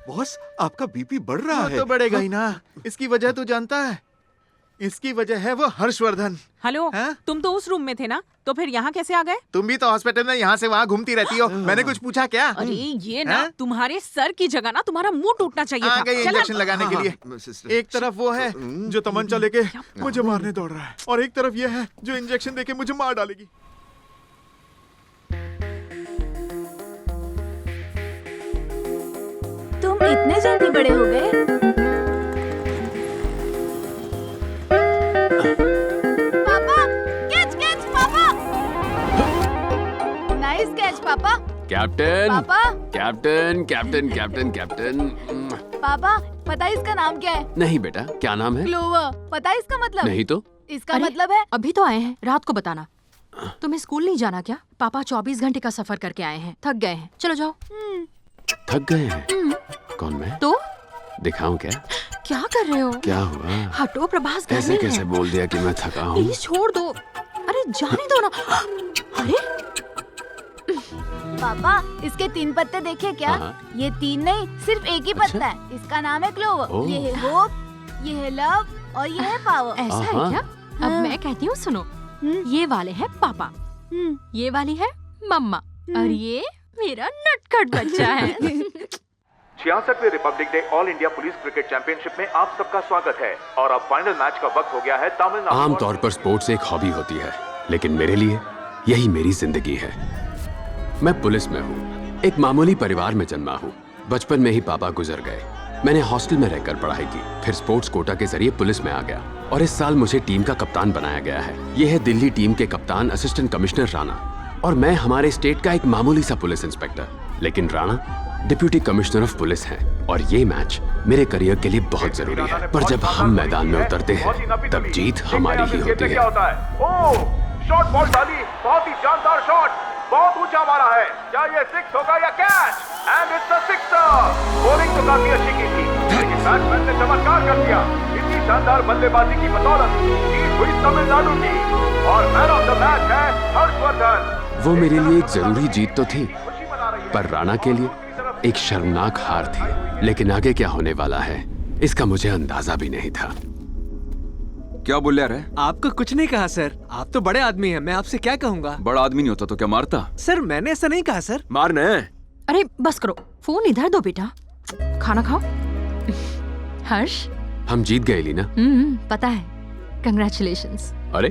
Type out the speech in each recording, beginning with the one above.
Boss, आपका BP बढ़ रहा वो है। तो बढ़ेगा ही ना। इसकी वजह तू जानता है? इसकी वजह है वो हर्षवर्धन। हेलो, हाँ? तुम तो उस रूम में थे ना, तो फिर यहाँ कैसे आ गए? तुम भी तो हॉस्पिटल में यहाँ से वहाँ घूमती रहती हो। मैंने कुछ पूछा क्या? अरे ये ना हाँ? तुम्हारे सर की जगह ना तुम्हारा मुंह टूटना चाहिए आ था। गई चल इंजेक्शन अब। लगाने के लिए। एक तरफ वो है जो तमंचा लेके मुझे मारने दौड़ रहा है, और एक तरफ ये है जो इंजेक्शन देके मुझे मार डालेगी। तुम इतने जल्दी बड़े हो गए? पापा, कैच कैच पापा! नाइस कैच पापा! कैप्टन पापा, कैप्टन कैप्टन कैप्टन कैप्टन पापा, पता है इसका नाम क्या है? नहीं बेटा, क्या नाम है? क्लोवर। पता है इसका मतलब? नहीं तो। इसका अरे, मतलब है अभी तो आए हैं, रात को बताना। तुम्हें स्कूल नहीं जाना क्या? पापा 24 घंटे का सफर करके आए हैं, थक गए हैं। चलो जाओ। थक गए हैं? कौन मैं? तो दिखाऊं क्या? क्या कर रहे हो? क्या हुआ? हटो प्रभास, घर कैसे में कैसे है। बोल दिया कि मैं थका हूँ? प्लीज छोड़ दो। अरे जाने दो ना। अरे पापा, इसके 3 पत्ते देखे क्या? हाँ। ये 3 नहीं, सिर्फ एक ही अच्छा। पत्ता है। इसका नाम है क्लोवर। ओह। ये है होप, ये है लव और ये है पावर। ऐसा आहा। है क्या? अब हाँ। मैं कहती हूँ, सुनो। हम्म। ये वाले हैं पापा, हम्म, ये वाली है मम्मा, और ये मेरा नटखट बच्चा है। 66वें republic day all India police cricket championship में आप सबका स्वागत है। और अब फाइनल मैच का वक्त हो गया है। तमिलनाडु आमतौर पर स्पोर्ट्स एक हॉबी होती है, लेकिन मेरे लिए यही मेरी जिंदगी है। मैं पुलिस में हूँ, एक मामूली परिवार में जन्मा हूँ। बचपन में ही पापा गुजर गए। मैंने हॉस्टल में रहकर पढ़ाई की, फिर स्पोर्ट्स कोटा के जरिए पुलिस में आ गया, और इस साल मुझे टीम का कप्तान बनाया गया है। यह है दिल्ली टीम के कप्तान असिस्टेंट कमिश्नर राणा, और मैं हमारे स्टेट का एक मामूली सा पुलिस इंस्पेक्टर। लेकिन Rana deputy commissioner of police है, और ये मैच मेरे करियर के लिए बहुत जरूरी है। पर जब हम मैदान में उतरते हैं, तब जीत हमारी ही होती क्या है। होता है? ओह, शॉट बॉल डाली, बहुत ही जानदार शॉट, बहुत ऊंचा मारा है। क्या ये 6 होगा या catch? And it's a sixer. Bowling तो काफी अच्छी की थी, लेकिन बैट्समैन ने चमत्कार कर दिया। इतनी शानदार बल्लेबाजी की बदौलत जीत हुई तमिलनाडु की, और मैन ऑफ द मैच है हर्षवर्धन। वो मेरे लिए एक जरूरी जीत तो थी, खुशी मना रही है। पर राणा के लिए एक शर्मनाक हार थी। लेकिन आगे क्या होने वाला है, इसका मुझे अंदाजा भी नहीं था। क्या बोल रहा है? आपको कुछ नहीं कहा सर, आप तो बड़े आदमी हैं, मैं आपसे क्या कहूँगा? बड़ा आदमी नहीं होता तो क्या मारता? सर मैंने ऐसा नहीं कहा सर। मारने? अरे बस करो, फोन इधर दो बेटा, खाना खाओ। हर्ष, हम जीत गए लीना। पता है, कंग्रेचुलेशंस। अरे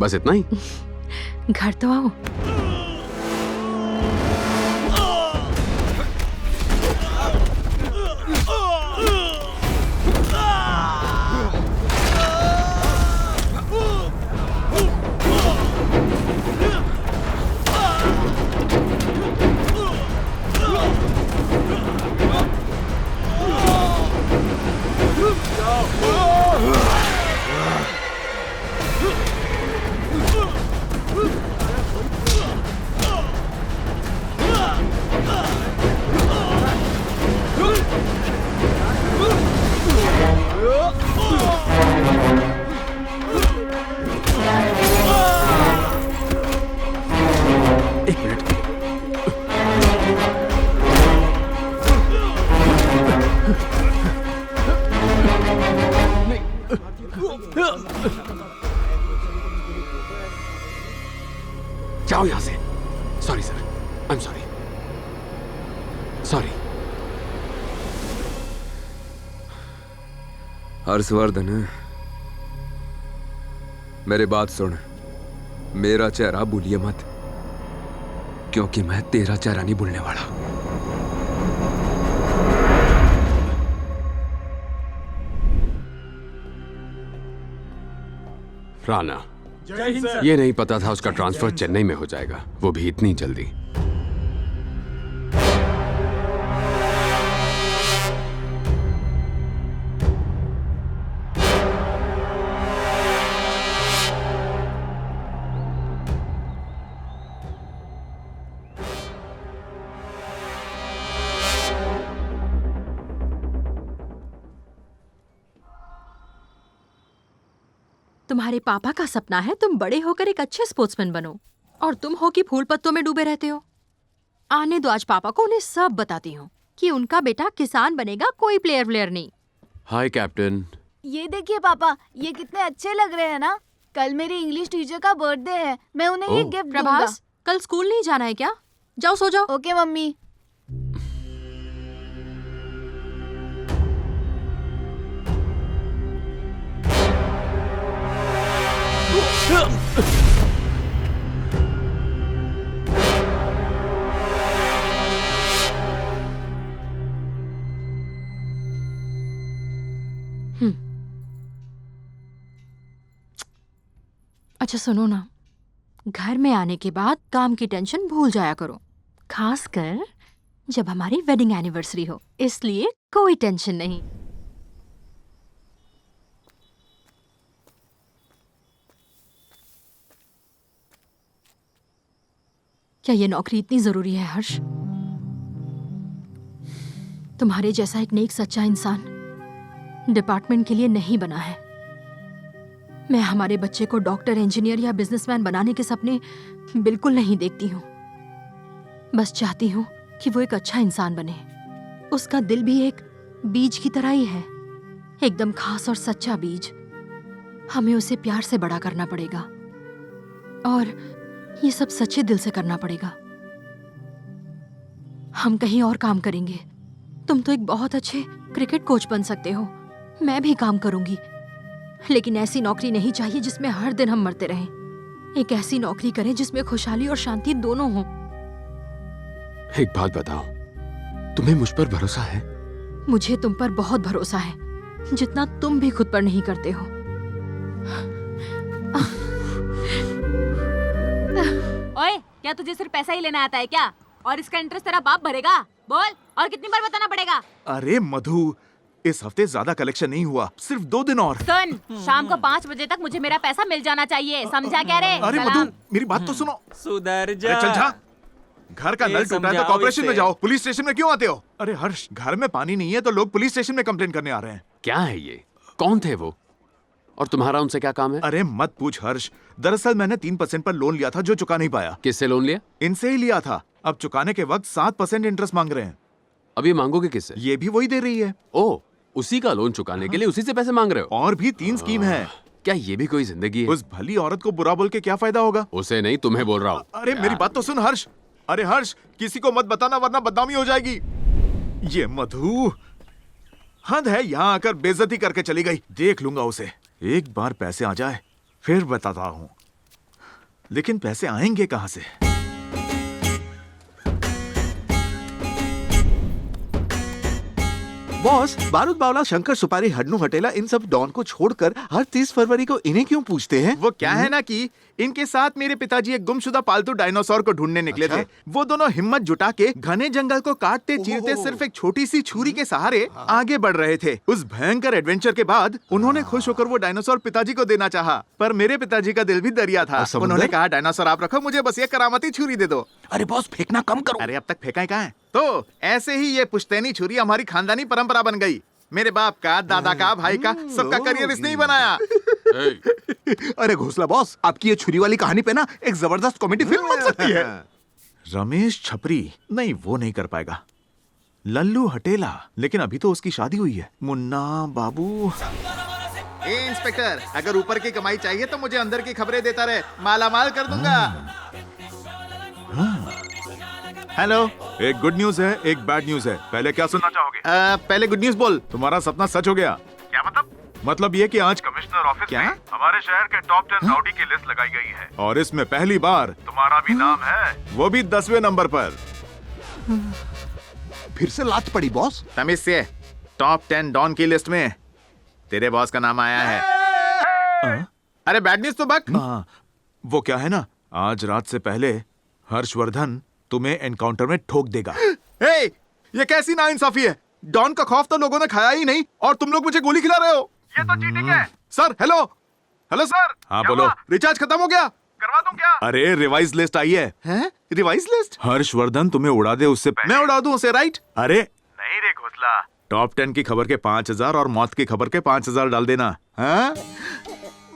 बस इतना ही? घर तो आओ। एक मिनट। जाओ यहां से। Sorry sir, I am sorry. Sorry. Harshvardhan, मेरी बात सुन। मेरा चेहरा भूलिए मत, क्योंकि मैं तेरा चेहरा नहीं भूलने वाला। राणा, ये नहीं पता था उसका ट्रांसफर चेन्नई में हो जाएगा, वो भी इतनी जल्दी। तुम्हारे पापा का सपना है तुम बड़े होकर एक अच्छे स्पोर्ट्समैन बनो, और तुम हो कि फूल पत्तों में डूबे रहते हो। आने दो, आज पापा को उन्हें सब बताती हूँ। कि उनका बेटा किसान बनेगा, कोई प्लेयर व्लेयर नहीं। हाय कैप्टन। ये देखिए पापा, ये कितने अच्छे लग रहे हैं ना। कल मेरी इंग्लिश टीचर का बर्थडे है, मैं उन्हें ये ओह। गिफ्ट दूंगा। प्रभास, कल स्कूल नहीं जाना है क्या? जाओ सो जाओ। Okay mummy. अच्छा सुनो ना, घर में आने के बाद काम की टेंशन भूल जाया करो, खासकर जब हमारी वेडिंग एनिवर्सरी हो। इसलिए कोई टेंशन नहीं। क्या ये नौकरी इतनी जरूरी है हर्ष? तुम्हारे जैसा एक नेक सच्चा इंसान डिपार्टमेंट के लिए नहीं बना है। मैं हमारे बच्चे को डॉक्टर, इंजीनियर या बिजनेसमैन बनाने के सपने बिल्कुल नहीं देखती हूँ। बस चाहती हूँ कि वो एक अच्छा इंसान बने। उसका दिल भी एक बीज की तरह ही है, एकदम खास और सच्चा बीज। हमें उसे प्यार से बड़ा करना पड़ेगा और ये सब सच्चे दिल से करना पड़ेगा। हम कहीं और काम करेंगे। तुम तो एक बहुत अच्छे क्रिकेट कोच बन सकते हो, मैं भी काम करूंगी। लेकिन ऐसी नौकरी नहीं चाहिए जिसमें हर दिन हम मरते रहें। एक ऐसी नौकरी करें जिसमें खुशहाली और शांति दोनों हों। एक बात बताओ, तुम्हें मुझ पर भरोसा है? मुझे तुम पर बहुत भरोसा है, जितना तुम भी खुद पर नहीं करते हो। ओए, क्या तुझे सिर्फ पैसा ही लेना आता है क्या? और इसका इंटरेस्ट तेरा बाप भरेगा? बोल, और कितनी बार बताना पड़ेगा? अरे मधु, इस हफ्ते ज्यादा कलेक्शन नहीं हुआ, सिर्फ 2 दिन और। सुन, शाम को 5 बजे तक मुझे मेरा पैसा मिल जाना चाहिए, समझा क्या रे? अरे मधु, मेरी बात तो सुनो। सुधर जा। अरे चल जा। घर का ये नल टूटा है तो समझाओ कॉर्पोरेशन में इसे। जाओ, पुलिस स्टेशन में क्यों आते हो? अरे हर्ष, घर में पानी नहीं है तो लोग पुलिस स्टेशन में कंप्लेन करने आ रहे हैं। क्या है ये? कौन थे वो? और तुम्हारा उनसे क्या काम है? अरे मत पूछ हर्ष, दरअसल मैंने 3% पर लोन लिया था जो चुका नहीं पाया। किससे लोन लिया? इनसे ही लिया था। अब चुकाने के वक्त 7% इंटरेस्ट मांग रहे हैं। अब ये मांगोगे किससे? ये भी वही दे रही है। ओह, उसी का लोन चुकाने के लिए उसी से पैसे मांग रहे हो? और भी 3 स्कीम है। क्या ये भी कोई जिंदगी है? उस भली औरत को बुरा बोल के क्या फायदा होगा? उसे नहीं, तुम्हें बोल रहा हूँ। अरे मेरी बात तो सुन हर्ष। अरे हर्ष, किसी को मत बताना वरना बदनामी हो जाएगी। ये मधु हद है, यहाँ आकर बेइज्जती करके चली गई। देख लूंगा उसे, एक बार पैसे आ जाए फिर बताता हूँ। लेकिन पैसे आएंगे कहाँ से? बॉस, बारूद बावला, शंकर सुपारी, हड्नू हटेला, इन सब डॉन को छोड़कर हर 30 फरवरी को इन्हें क्यों पूछते हैं? वो क्या है ना कि इनके साथ मेरे पिताजी एक गुमशुदा पालतू डायनासोर को ढूंढने निकले थे। वो दोनों हिम्मत जुटा के घने जंगल को काटते चीरते सिर्फ एक छोटी सी छुरी के सहारे आगे बढ़ रहे थे। उस भयंकर एडवेंचर के बाद उन्होंने खुश होकर वो डायनासोर पिताजी को देना चाहा, पर मेरे पिताजी का दिल भी दरिया था। उन्होंने कहा, डायनासोर आप रखो, मुझे बस ये करामती छुरी दे दो। अरे बॉस, फेंकना कम करो। अरे अब तक फेंका कहाँ है? तो ऐसे ही ये पुश्तैनी छुरी हमारी खानदानी परंपरा बन गई। मेरे बाप का, दादा का, भाई का, सबका करियर इसने ही बनाया। अरे घोसला बॉस, आपकी ये छुरी वाली कहानी पे ना एक जबरदस्त कॉमेडी फिल्म बन सकती है। रमेश छपरी, नहीं वो नहीं कर पाएगा। लल्लू हटेला, लेकिन अभी तो उसकी शादी हुई है। मुन्ना बाबू। ए इंस्पेक्टर, अगर ऊपर की कमाई चाहिए तो मुझे अंदर की खबरें देता रहे, मालामाल कर दूंगा। हेलो, एक गुड न्यूज है, एक बैड न्यूज है। पहले क्या सुनना चाहोगे? पहले गुड न्यूज बोल। तुम्हारा सपना सच हो गया। क्या मतलब? मतलब ये कि आज कमिश्नर ऑफिस क्या? में हमारे शहर के टॉप 10 राउडी की लिस्ट लगाई गई है और इसमें पहली बार तुम्हारा भी नाम है। वो भी 10वें नंबर पर। फिर से लात पड़ी बॉस। तमीज से, टॉप 10 डॉन की लिस्ट में तेरे बॉस का नाम आया है। अरे बैड न्यूज तो बक। वो क्या है ना, आज रात से पहले हर्षवर्धन तुम्हें एनकाउंटर में ठोक देगा। हे, ये कैसी नाइंसाफी है? डॉन का खौफ तो लोगों ने खाया ही नहीं और तुम लोग मुझे गोली खिला रहे हो। ये तो चीटिंग है। सर, हेलो हेलो सर, हाँ क्या बोलो। हुआ? रिचार्ज खत्म हो गया? करवा दूं क्या? अरे रिवाइज लिस्ट आई है। हैं? Revise list? हर्षवर्धन तुम्हें उड़ा दे उससे पहले। मैं उड़ा दूं उसे, राइट? अरे नहीं रे घोसला, टॉप 10 की खबर के 5000 और मौत की खबर के 5000 डाल देना। हाँ?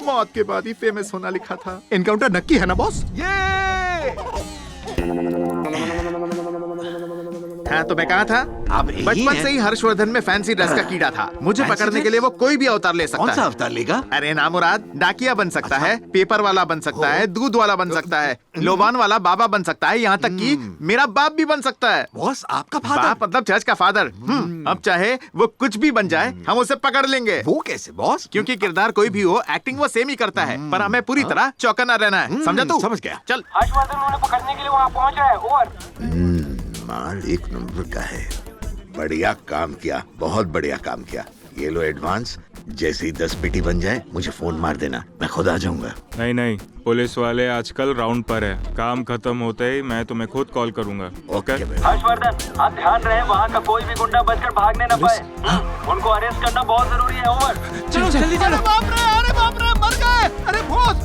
मौत के बाद ही फेमस होना लिखा था। एनकाउंटर नक्की है ना बॉस? ये हाँ तो मैं कहा था आप यही बचपन हैं। से ही हर्षवर्धन में फैंसी ड्रेस का कीड़ा था। मुझे फैंसी पकड़ने के ड्रेस? लिए वो कोई भी अवतार ले सकता कौन सा है। अवतार लेगा? अरे ना मुराद, डाकिया बन सकता है, पेपर वाला बन सकता है, दूध वाला बन सकता है, लोबान वाला बाबा बन सकता है, यहाँ तक कि मेरा बाप भी बन सकता है। बॉस आपका बाप फादर? मतलब चर्च का फादर। अब चाहे वो कुछ भी बन जाए, हम उसे पकड़ लेंगे। वो कैसे बॉस? क्योंकि किरदार कोई भी हो, एक्टिंग वो सेम ही करता है, पर हमें पूरी तरह चौकन्ना रहना है। समझा तू? समझ गया। चल। हर्षवर्धन उन्हें पकड़ने के लिए वहाँ पहुँच रहा है। ओवर। माल 1 नंबर का है। बढ़िया काम किया, बहुत बढ़िया काम किया। ये लो एडवांस। जैसे ही 10 पेटी बन जाए मुझे फोन मार देना, मैं खुद आ जाऊंगा। नहीं नहीं, पुलिस वाले आजकल राउंड पर है। काम खत्म होते ही मैं तुम्हें खुद कॉल करूंगा। ओके हर्षवर्धन, आप ध्यान रहे वहाँ का कोई भी गुंडा बचकर भागने न पाए। उनको अरेस्ट करना बहुत जरूरी है। ओवर। चलो जल्दी चलो। अरे बाप रे, मर गए। अरे बॉस,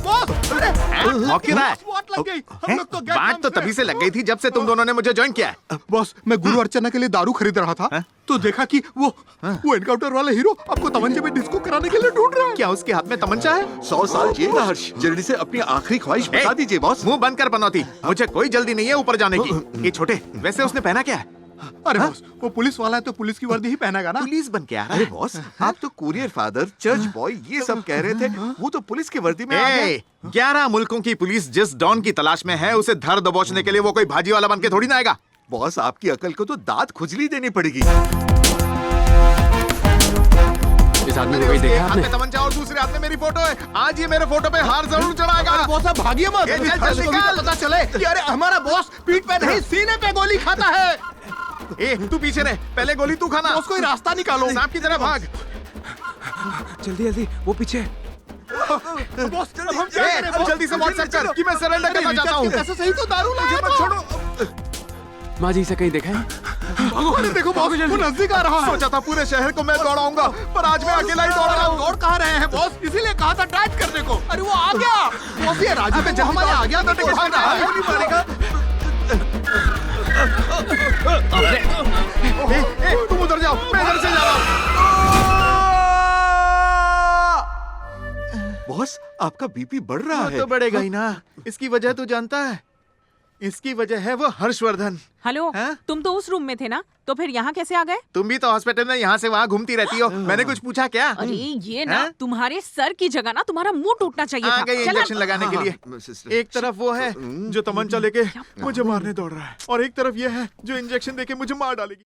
अरे मौके रहा है। बात तो तभी से लग गई थी जब से तुम दोनों ने मुझे ज्वाइन किया है। बॉस, मैं गुरु अर्चना के लिए दारू खरीद रहा था तो देखा कि वो एनकाउंटर वाला हीरो आपको तमंचे में डिस्को कराने के लिए ढूंढ रहा है। क्या उसके हाथ में तमंचा है? 100 साल जिएगा हर्ष। जल्दी से अपनी आखिरी ख्वाहिश बता दीजिए बॉस। मुंह बंद कर पनौती। मुझे कोई जल्दी नहीं है ऊपर जाने की। ये छोटे, वैसे उसने पहना क्या है? अरे बॉस, वो पुलिस वाला है तो पुलिस की वर्दी ही पहनेगा ना। पुलिस बन के आ रहा अरे है। बॉस, आप तो कुरियर फादर, चर्च बॉय ये सब कह रहे थे। वो तो पुलिस की वर्दी में आ गया। 11 मुल्कों की पुलिस जिस डॉन की तलाश में है, उसे धर दबोचने के लिए वो कोई भाजी वाला बन के थोड़ी ना आएगा। बॉस, आपकी अकल को तो दांत खुजली देनी पड़ेगी। इस आदमी को मेरे कहीं उसके देखा एक हाथ आपने? में तमंचा और दूसरे हाथ में मेरी फोटो है। आज ये मेरे फोटो पे हार जरूर चढ़ाएगा। बॉस, आप भागिए मत। चल, चल, हर्ष को भी निकाल। तो पता चले कि अरे हमारा बॉस पीठ पे नहीं सीने पे गोली खाता है। ए, तू पीछे रह, पहले गोली तू खाना। बॉस, कोई रास्ता निकालो। सांप की तरह भाग। जल्दी जल्दी, वो पीछे। बॉस, अब हम क्या करें? अब जल्दी से व्हाट्सएप कर कि मैं सरेंडर करना चाहता हूँ। कैसे सही तो दारू लाया मत था। छोड़ो। माँ जी से कहीं देखा है? अरे देखो बॉस, वो नजदीक आ रहा है। सोचा था पूरे शहर को मैं दौड़ाऊंगा, पर आज मैं अकेला ही दौड़ रहा हूँ। दौड़ कहाँ रहे हैं बॉस? इसीलिए कहा था ड्राइव करने को। अरे वो आ गया। बॉस, ये राजू पे जब हमारे आ गया तो टिकट भाग रहा है। तुम उधर जाओ, मैं इधर से जा रहा हूँ। बॉस, आपका बीपी बढ़ रहा है। तो बढ़ेगा ही ना। इसकी वजह तू जानता है? इसकी वजह है वो हर्षवर्धन। हेलो, हाँ? तुम तो उस रूम में थे ना, तो फिर यहाँ कैसे आ गए? तुम भी तो हॉस्पिटल में यहाँ से वहाँ घूमती रहती हो। मैंने कुछ पूछा क्या? अरे ये ना, हाँ? तुम्हारे सर की जगह ना तुम्हारा मुंह टूटना चाहिए आ था। गई चल इंजेक्शन अब। लगाने के लिए। एक तरफ वो है जो तमंचा लेके मुझे मारने दौड़ रहा है, और एक तरफ ये है जो इंजेक्शन देके मुझे मार डालेगी।